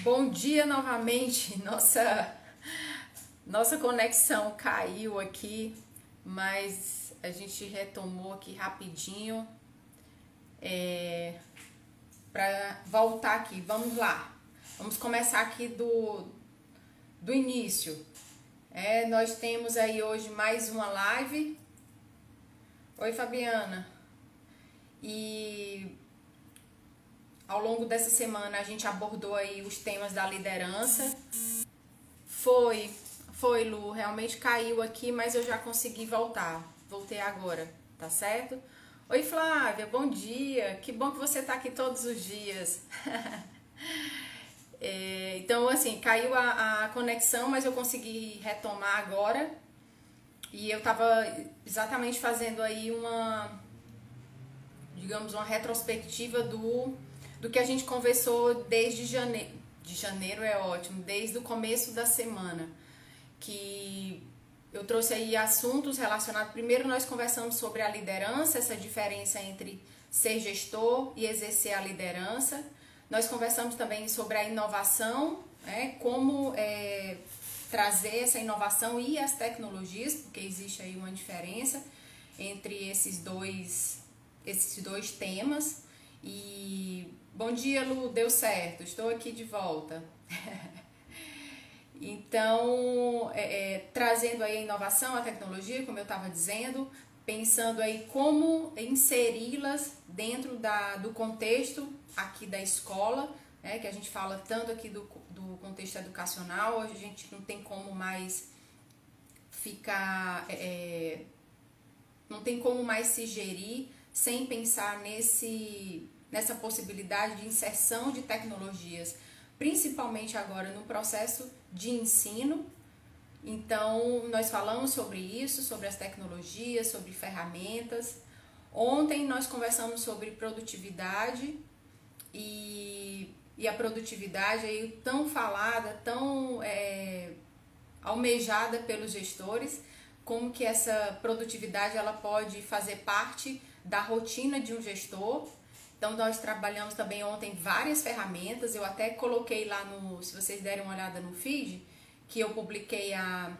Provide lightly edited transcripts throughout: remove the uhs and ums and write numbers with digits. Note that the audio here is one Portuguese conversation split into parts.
Bom dia novamente. Nossa conexão caiu aqui, mas a gente retomou aqui rapidinho para voltar aqui. Vamos lá. Vamos começar aqui do início. Nós temos aí hoje mais uma live. Oi, Fabiana. E ao longo dessa semana a gente abordou aí os temas da liderança. Foi, Lu, realmente caiu aqui, mas eu já consegui voltar. Voltei agora, tá certo? Oi, Flávia, bom dia. Que bom que você tá aqui todos os dias. Então, assim, caiu a conexão, mas eu consegui retomar agora. E eu tava exatamente fazendo aí uma retrospectiva do que a gente conversou desde janeiro. De janeiro é ótimo, desde o começo da semana. Que eu trouxe aí assuntos relacionados. Primeiro nós conversamos sobre a liderança, essa diferença entre ser gestor e exercer a liderança. Nós conversamos também sobre a inovação, como trazer essa inovação e as tecnologias, porque existe aí uma diferença entre esses dois temas. E bom dia, Lu, deu certo, estou aqui de volta. Então, trazendo aí a inovação, a tecnologia, como eu estava dizendo, pensando aí como inseri-las dentro do contexto aqui da escola, que a gente fala tanto aqui do contexto educacional. Hoje a gente não tem como mais ficar, não tem como mais se gerir sem pensar nessa possibilidade de inserção de tecnologias, principalmente agora no processo de ensino. Então, nós falamos sobre isso, sobre as tecnologias, sobre ferramentas. Ontem nós conversamos sobre produtividade e a produtividade aí tão falada, tão almejada pelos gestores, como que essa produtividade ela pode fazer parte da rotina de um gestor. Então nós trabalhamos também ontem várias ferramentas. Eu até coloquei lá se vocês derem uma olhada no feed, que eu publiquei a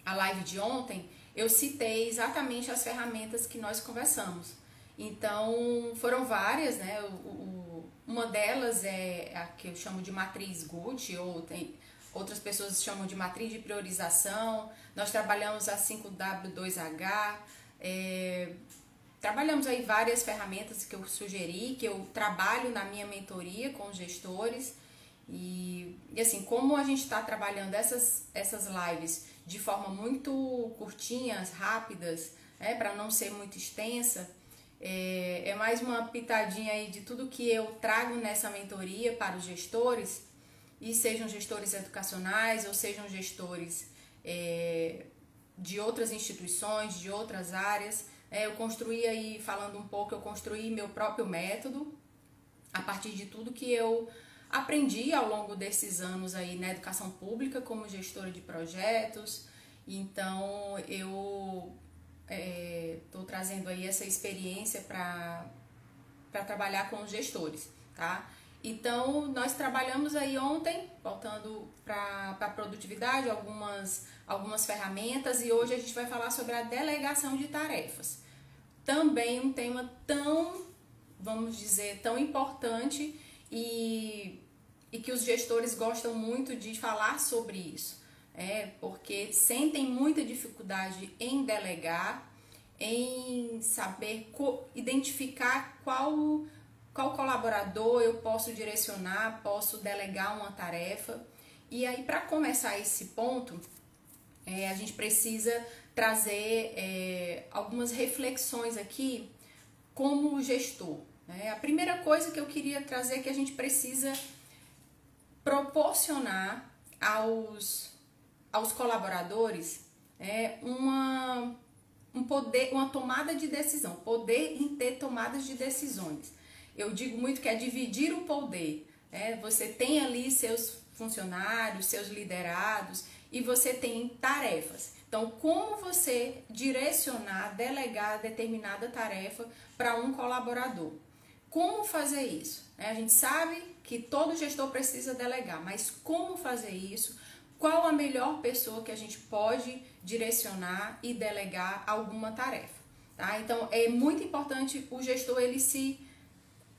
live de ontem, eu citei exatamente as ferramentas que nós conversamos. Então foram várias, né? Uma delas é a que eu chamo de matriz Gucci, ou outras pessoas chamam de matriz de priorização. Nós trabalhamos a 5W2H, trabalhamos aí várias ferramentas que eu sugeri, que eu trabalho na minha mentoria com os gestores. E assim, como a gente está trabalhando essas lives de forma muito curtinhas, rápidas, para não ser muito extensa, é mais uma pitadinha aí de tudo que eu trago nessa mentoria para os gestores, e sejam gestores educacionais ou sejam gestores de outras instituições, de outras áreas. Eu construí aí, falando um pouco, eu construí meu próprio método a partir de tudo que eu aprendi ao longo desses anos aí na educação pública como gestora de projetos. Então eu estou trazendo aí essa experiência para trabalhar com os gestores, tá? Então nós trabalhamos aí ontem, voltando para a produtividade, algumas ferramentas, e hoje a gente vai falar sobre a delegação de tarefas. Também um tema tão, vamos dizer, tão importante e que os gestores gostam muito de falar sobre isso, porque sentem muita dificuldade em delegar, em saber identificar qual colaborador eu posso direcionar, posso delegar uma tarefa. E aí, para começar esse ponto, a gente precisa trazer algumas reflexões aqui como gestor. A primeira coisa que eu queria trazer é que a gente precisa proporcionar aos colaboradores um poder, uma tomada de decisão, poder em ter tomadas de decisões. Eu digo muito que é dividir o poder. Você tem ali seus funcionários, seus liderados, e você tem tarefas. Então, como você direcionar, delegar determinada tarefa para um colaborador? como fazer isso? A gente sabe que todo gestor precisa delegar, mas como fazer isso? Qual a melhor pessoa que a gente pode direcionar e delegar alguma tarefa? Tá? Então, é muito importante o gestor ele se,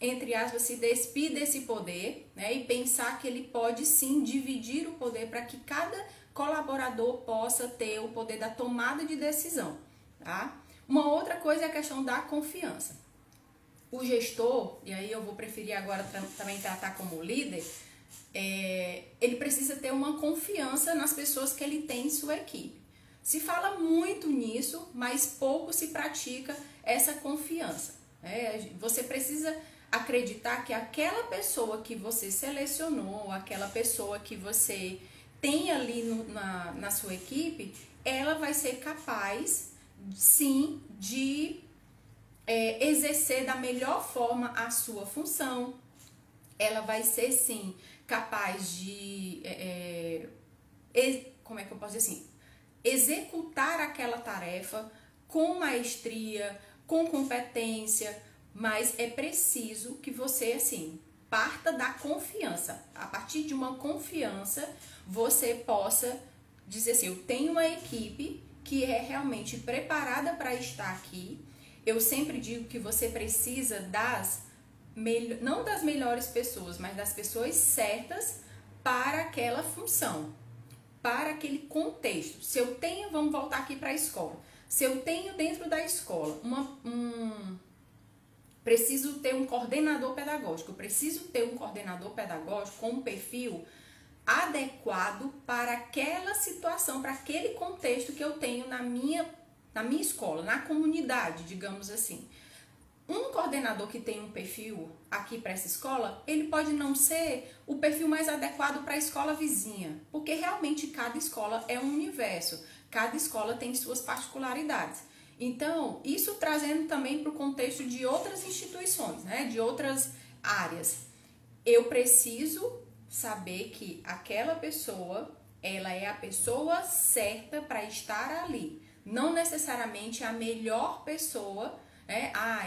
entre aspas, se despir desse poder, né, e pensar que ele pode sim dividir o poder para que cada colaborador possa ter o poder da tomada de decisão. Tá? Uma outra coisa é a questão da confiança. O gestor, e aí eu vou preferir agora também tratar como líder, ele precisa ter uma confiança nas pessoas que ele tem em sua equipe. Se fala muito nisso, mas pouco se pratica essa confiança. Você precisa acreditar que aquela pessoa que você selecionou, aquela pessoa que você tem ali na sua equipe, ela vai ser capaz, sim, de exercer da melhor forma a sua função. Ela vai ser, sim, capaz de, como é que eu posso dizer assim, executar aquela tarefa com maestria, com competência, mas é preciso que você, assim, parta da confiança. A partir de uma confiança, você possa dizer assim, eu tenho uma equipe que é realmente preparada para estar aqui. Eu sempre digo que você precisa não das melhores pessoas, mas das pessoas certas para aquela função, para aquele contexto. Se eu tenho, vamos voltar aqui para a escola. Se eu tenho dentro da escola preciso ter um coordenador pedagógico, eu preciso ter um coordenador pedagógico com um perfil adequado para aquela situação, para aquele contexto que eu tenho na minha escola, na comunidade, digamos assim. Um coordenador que tem um perfil aqui para essa escola, ele pode não ser o perfil mais adequado para a escola vizinha, porque realmente cada escola é um universo, cada escola tem suas particularidades. Então, isso trazendo também para o contexto de outras instituições, né, de outras áreas. Eu preciso saber que aquela pessoa, ela é a pessoa certa para estar ali. Não necessariamente a melhor pessoa,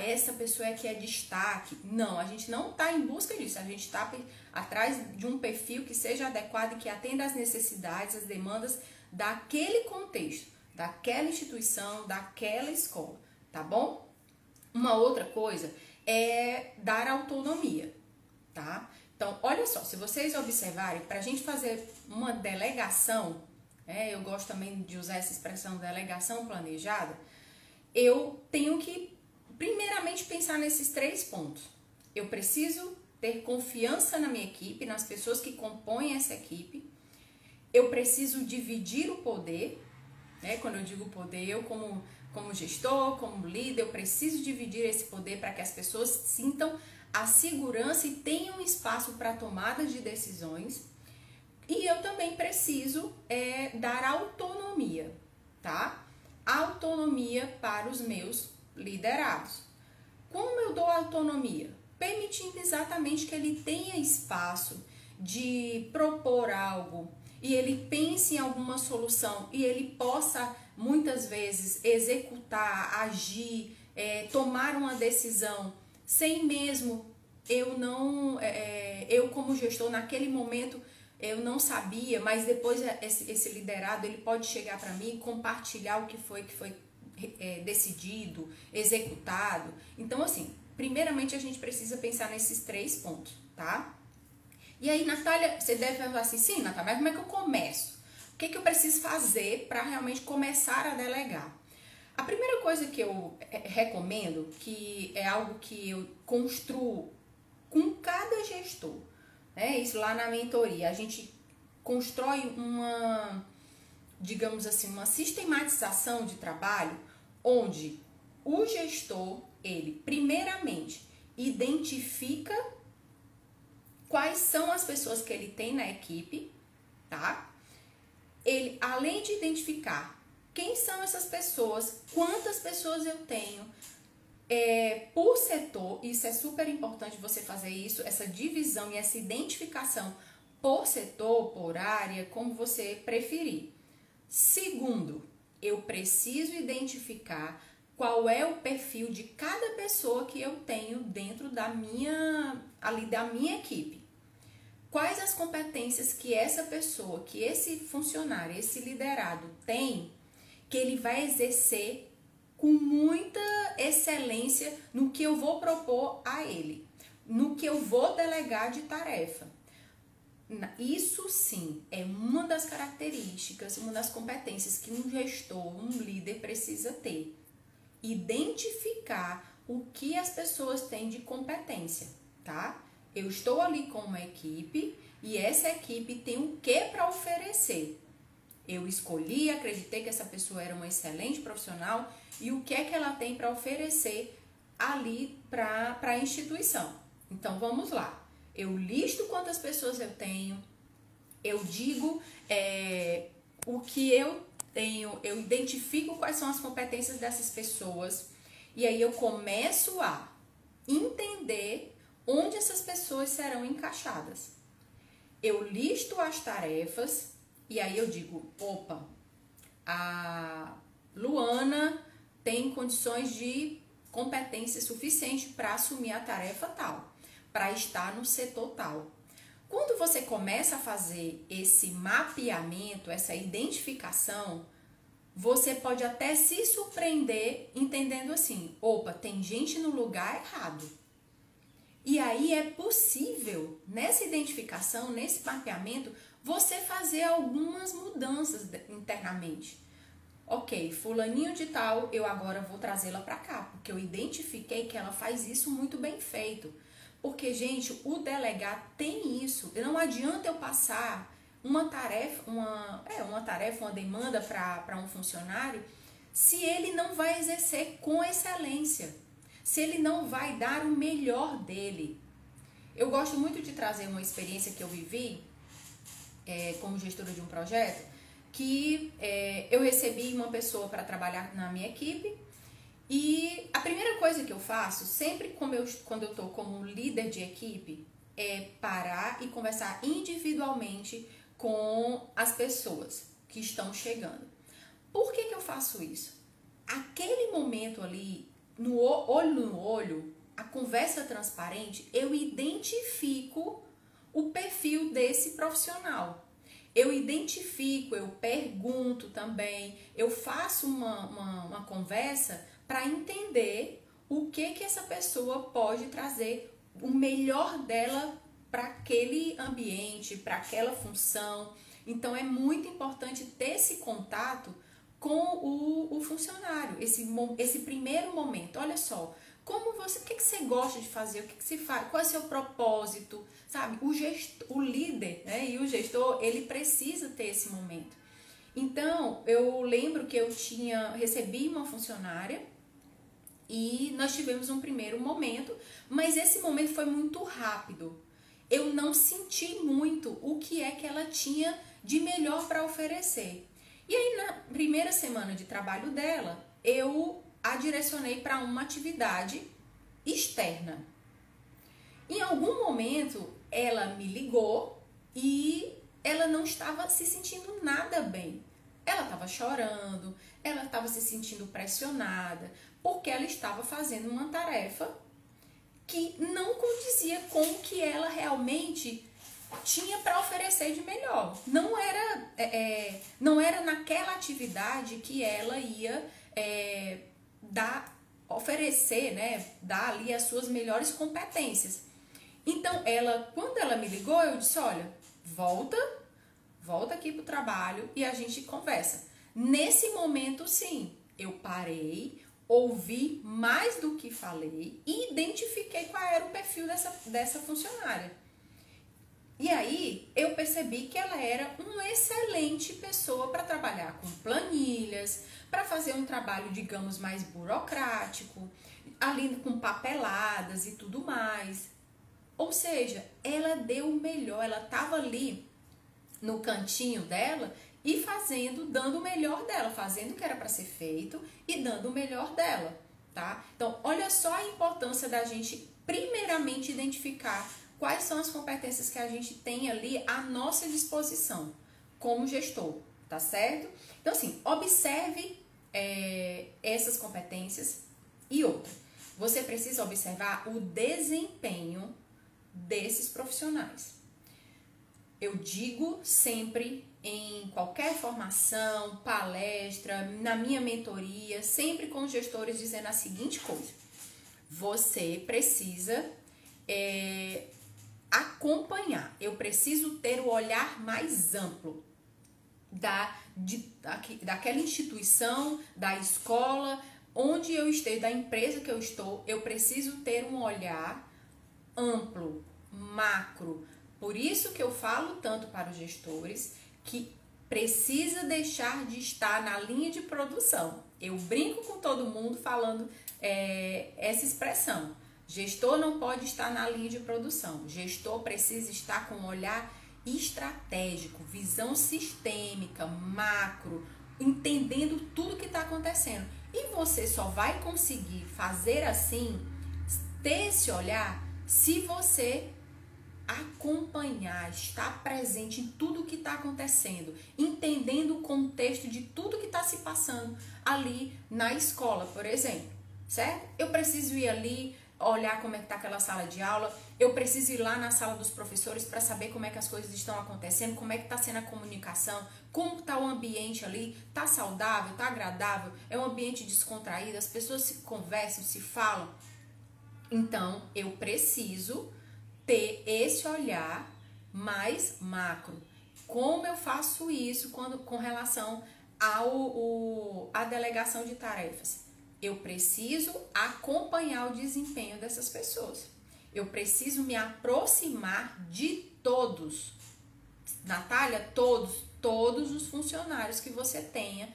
essa pessoa é que é destaque. Não, a gente não está em busca disso. A gente está atrás de um perfil que seja adequado e que atenda às necessidades, às demandas daquele contexto, daquela instituição, daquela escola, tá bom? Uma outra coisa é dar autonomia, tá? Então, olha só, se vocês observarem, para a gente fazer uma delegação, eu gosto também de usar essa expressão delegação planejada, eu tenho que primeiramente pensar nesses 3 pontos. Eu preciso ter confiança na minha equipe, nas pessoas que compõem essa equipe. Eu preciso dividir o poder, quando eu digo poder, eu como gestor, como líder, eu preciso dividir esse poder para que as pessoas sintam a segurança e tenham espaço para tomada de decisões. E eu também preciso dar autonomia, tá? Autonomia para os meus liderados. Como eu dou autonomia? Permitindo exatamente que ele tenha espaço de propor algo e ele pense em alguma solução e ele possa, muitas vezes, executar, agir, tomar uma decisão sem mesmo eu como gestor, naquele momento, eu não sabia, mas depois esse liderado, ele pode chegar para mim e compartilhar o que foi decidido, executado. Então, assim, primeiramente a gente precisa pensar nesses 3 pontos, tá? E aí, Natália, você deve falar assim, sim, Natália, mas como é que eu começo? O que eu preciso fazer para realmente começar a delegar? A primeira coisa que eu recomendo, que é algo que eu construo com cada gestor, isso lá na mentoria, a gente constrói digamos assim, uma sistematização de trabalho, onde o gestor, ele primeiramente identifica quais são as pessoas que ele tem na equipe, tá? Ele, além de identificar quem são essas pessoas, quantas pessoas eu tenho, por setor, isso é super importante você fazer isso, essa divisão e essa identificação por setor, por área, como você preferir. Segundo, eu preciso identificar qual é o perfil de cada pessoa que eu tenho dentro da minha equipe. Quais as competências que essa pessoa, que esse funcionário, esse liderado tem, que ele vai exercer com muita excelência no que eu vou propor a ele, no que eu vou delegar de tarefa. Isso sim é uma das características, uma das competências que um gestor, um líder precisa ter. Identificar o que as pessoas têm de competência, tá? Eu estou ali com uma equipe e essa equipe tem o que para oferecer. Eu escolhi, acreditei que essa pessoa era uma excelente profissional e o que é que ela tem para oferecer ali para a instituição. Então, vamos lá. Eu listo quantas pessoas eu tenho, eu digo o que eu tenho, eu identifico quais são as competências dessas pessoas e aí eu começo a entender onde essas pessoas serão encaixadas. Eu listo as tarefas e aí eu digo, opa, a Luana tem condições de competência suficiente para assumir a tarefa tal, para estar no setor tal. Quando você começa a fazer esse mapeamento, essa identificação, você pode até se surpreender entendendo assim, opa, tem gente no lugar errado. E aí é possível, nessa identificação, nesse mapeamento, você fazer algumas mudanças internamente. Ok, fulaninho de tal, eu agora vou trazê-la para cá, porque eu identifiquei que ela faz isso muito bem feito. Porque, gente, o delegar tem isso. Não adianta eu passar uma demanda para um funcionário, se ele não vai exercer com excelência, se ele não vai dar o melhor dele. Eu gosto muito de trazer uma experiência que eu vivi como gestora de um projeto, que eu recebi uma pessoa para trabalhar na minha equipe e a primeira coisa que eu faço, sempre quando eu estou como líder de equipe, é parar e conversar individualmente com as pessoas que estão chegando. Por que eu faço isso? Aquele momento ali, no olho, a conversa transparente, eu identifico o perfil desse profissional. Eu identifico, eu pergunto também, eu faço uma conversa para entender o que essa pessoa pode trazer, o melhor dela para aquele ambiente, para aquela função. Então, é muito importante ter esse contato com o funcionário, esse primeiro momento. Olha só, o que você gosta de fazer, o que você faz, qual é o seu propósito, sabe? O líder, né, e o gestor, ele precisa ter esse momento. Então, eu lembro que eu recebi uma funcionária e nós tivemos um primeiro momento, mas esse momento foi muito rápido. Eu não senti muito o que é que ela tinha de melhor para oferecer. E aí, na primeira semana de trabalho dela, eu a direcionei para uma atividade externa. Em algum momento, ela me ligou e ela não estava se sentindo nada bem. Ela estava chorando, ela estava se sentindo pressionada, porque ela estava fazendo uma tarefa que não condizia com o que ela realmente tinha para oferecer de melhor. Não era naquela atividade que ela ia oferecer, né, dar ali as suas melhores competências. Então, quando ela me ligou, eu disse, olha, volta aqui pro trabalho e a gente conversa. Nesse momento, sim, eu parei, ouvi mais do que falei e identifiquei qual era o perfil dessa funcionária. E aí, eu percebi que ela era uma excelente pessoa para trabalhar com planilhas, para fazer um trabalho, digamos, mais burocrático, ali com papeladas e tudo mais. Ou seja, ela deu o melhor, ela estava ali no cantinho dela e dando o melhor dela, fazendo o que era para ser feito e dando o melhor dela, tá? Então, olha só a importância da gente primeiramente identificar quais são as competências que a gente tem ali à nossa disposição como gestor, tá certo? Então, assim, observe essas competências. E outra, você precisa observar o desempenho desses profissionais. Eu digo sempre em qualquer formação, palestra, na minha mentoria, sempre com os gestores dizendo a seguinte coisa: você precisa acompanhar, eu preciso ter o olhar mais amplo daquela instituição, da escola, onde eu esteja, da empresa que eu estou, eu preciso ter um olhar amplo, macro. Por isso que eu falo tanto para os gestores que precisa deixar de estar na linha de produção. Eu brinco com todo mundo falando essa expressão. Gestor não pode estar na linha de produção. Gestor precisa estar com um olhar estratégico, visão sistêmica, macro, entendendo tudo que está acontecendo. E você só vai conseguir fazer assim, ter esse olhar, se você acompanhar, estar presente em tudo que está acontecendo, entendendo o contexto de tudo que está se passando ali na escola, por exemplo, certo? Eu preciso ir ali, olhar como é que está aquela sala de aula, eu preciso ir lá na sala dos professores para saber como é que as coisas estão acontecendo, como é que está sendo a comunicação, como está o ambiente ali, está saudável, está agradável, é um ambiente descontraído, as pessoas se conversam, se falam. Então, eu preciso ter esse olhar mais macro. Como eu faço isso com relação à delegação de tarefas? Eu preciso acompanhar o desempenho dessas pessoas. Eu preciso me aproximar de todos. Natália, todos os funcionários que você tenha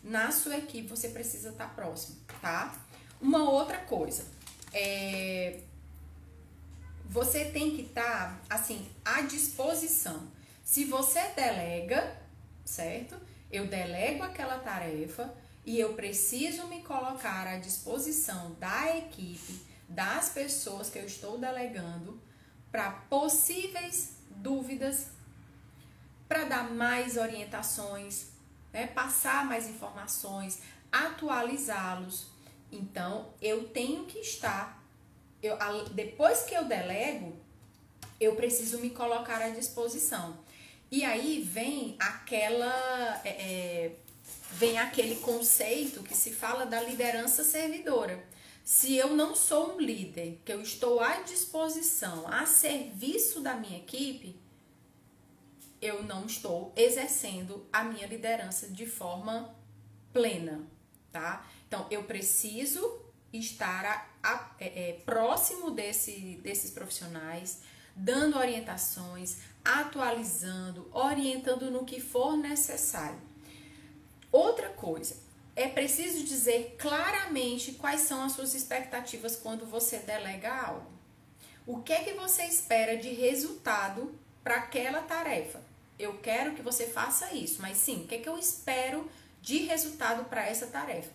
na sua equipe, você precisa estar próximo, tá? Uma outra coisa, você tem que estar, assim, à disposição. Se você delega, certo? Eu delego aquela tarefa e eu preciso me colocar à disposição da equipe, das pessoas que eu estou delegando, para possíveis dúvidas, para dar mais orientações, né? Passar mais informações, atualizá-los. Então, eu tenho que estar, depois que eu delego, eu preciso me colocar à disposição. E aí vem aquele conceito que se fala da liderança servidora. Se eu não sou um líder, que eu estou à disposição, a serviço da minha equipe, eu não estou exercendo a minha liderança de forma plena, tá? Então, eu preciso estar próximo desses profissionais, dando orientações, atualizando, orientando no que for necessário. Outra coisa, é preciso dizer claramente quais são as suas expectativas quando você delega algo. O que é que você espera de resultado para aquela tarefa? Eu quero que você faça isso, mas sim, o que é que eu espero de resultado para essa tarefa?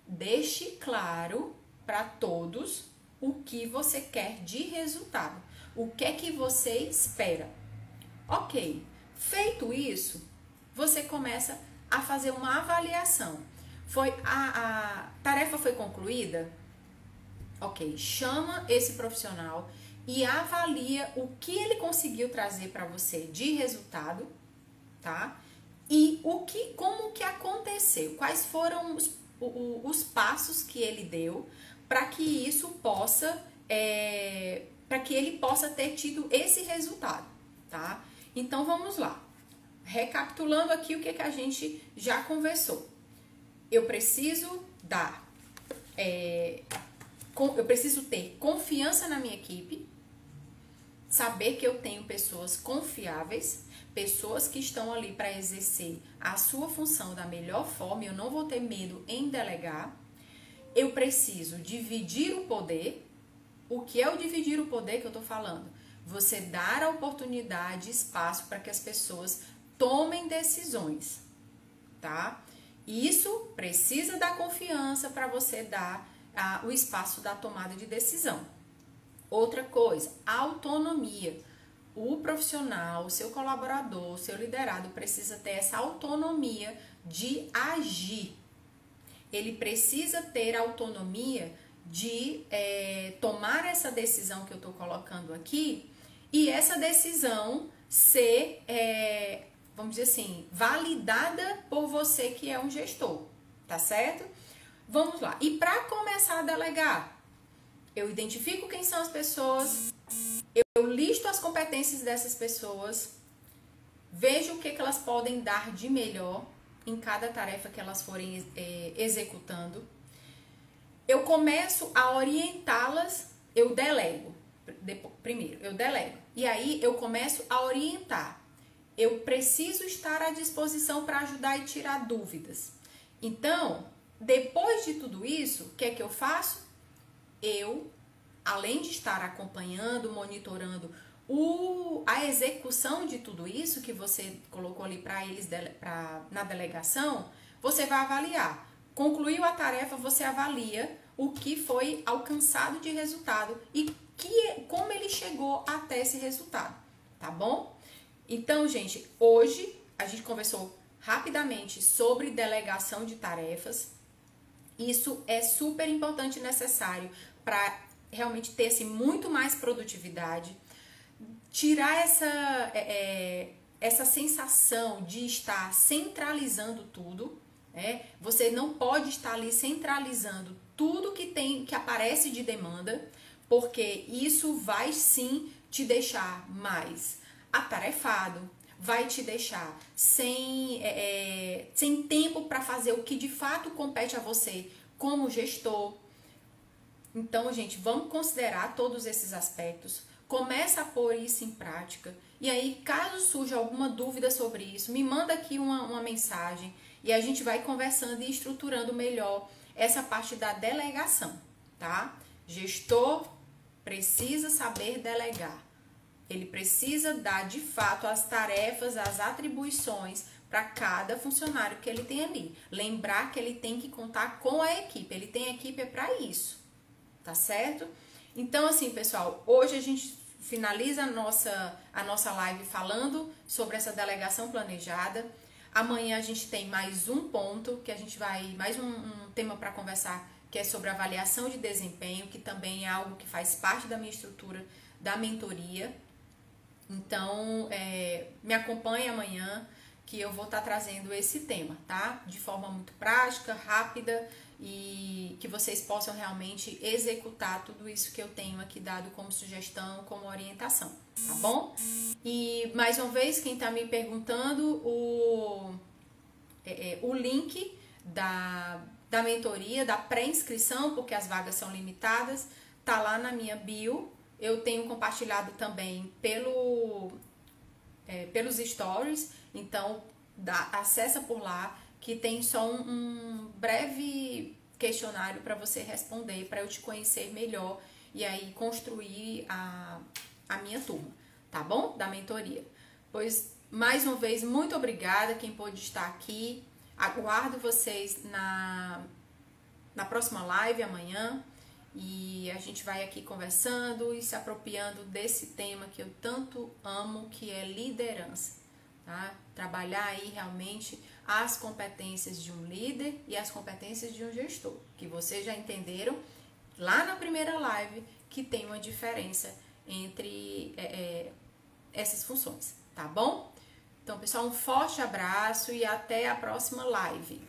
Deixe claro para todos o que você quer de resultado. O que é que você espera? Ok, feito isso, você começa a fazer uma avaliação. A tarefa foi concluída? Ok, chama esse profissional e avalia o que ele conseguiu trazer para você de resultado, tá? E como que aconteceu, quais foram os passos que ele deu para que isso possa, para que ele possa ter tido esse resultado, tá? Então vamos lá, recapitulando aqui o que a gente já conversou. Eu preciso eu preciso ter confiança na minha equipe, saber que eu tenho pessoas confiáveis, pessoas que estão ali para exercer a sua função da melhor forma, eu não vou ter medo em delegar. Eu preciso dividir o poder. O que é o dividir o poder que eu estou falando? Você dar a oportunidade, espaço para que as pessoas tomem decisões, tá? Isso precisa da confiança para você dar o espaço da tomada de decisão. Outra coisa, autonomia. O profissional, o seu colaborador, o seu liderado precisa ter essa autonomia de agir. ele precisa ter autonomia de tomar essa decisão que eu estou colocando aqui e essa decisão ser, vamos dizer assim, validada por você que é um gestor, tá certo? Vamos lá. E para começar a delegar, eu identifico quem são as pessoas, eu listo as competências dessas pessoas, vejo o que elas podem dar de melhor em cada tarefa que elas forem executando. Eu começo a orientá-las, eu delego. Primeiro, eu delego. E aí eu começo a orientar. Eu preciso estar à disposição para ajudar e tirar dúvidas. Então, depois de tudo isso, o que é que eu faço? Eu, além de estar acompanhando, monitorando a execução de tudo isso que você colocou ali para eles na delegação, você vai avaliar. Concluiu a tarefa, você avalia o que foi alcançado de resultado e como ele chegou até esse resultado, tá bom? Então, gente, hoje a gente conversou rapidamente sobre delegação de tarefas. Isso é super importante e necessário para realmente ter assim, muito mais produtividade, tirar essa sensação de estar centralizando tudo, né? Você não pode estar ali centralizando tudo que aparece de demanda, porque isso vai sim te deixar mais atarefado, vai te deixar sem tempo para fazer o que de fato compete a você como gestor. Então, gente, vamos considerar todos esses aspectos, começa a pôr isso em prática, e aí, caso surja alguma dúvida sobre isso, me manda aqui uma mensagem, e a gente vai conversando e estruturando melhor essa parte da delegação, tá? Gestor precisa saber delegar. Ele precisa dar, de fato, as tarefas, as atribuições para cada funcionário que ele tem ali. Lembrar que ele tem que contar com a equipe. Ele tem equipe para isso, tá certo? Então, assim, pessoal, hoje a gente finaliza a nossa live falando sobre essa delegação planejada. Amanhã a gente tem mais um ponto, que a gente mais um tema para conversar, que é sobre avaliação de desempenho, que também é algo que faz parte da minha estrutura da mentoria. Então, me acompanhe amanhã, que eu vou estar trazendo esse tema, tá? De forma muito prática, rápida, e que vocês possam realmente executar tudo isso que eu tenho aqui dado como sugestão, como orientação, tá bom? E, mais uma vez, quem está me perguntando, o link da mentoria, da pré-inscrição, porque as vagas são limitadas, tá lá na minha bio. Eu tenho compartilhado também pelos stories, então acessa por lá, que tem só um breve questionário para você responder, para eu te conhecer melhor e aí construir a minha turma, tá bom? Da mentoria. Pois, mais uma vez, muito obrigada quem pôde estar aqui. Aguardo vocês na próxima live amanhã. E a gente vai aqui conversando e se apropriando desse tema que eu tanto amo, que é liderança, tá? Trabalhar aí realmente as competências de um líder e as competências de um gestor, que vocês já entenderam lá na primeira live que tem uma diferença entre essas funções, tá bom? Então, pessoal, um forte abraço e até a próxima live.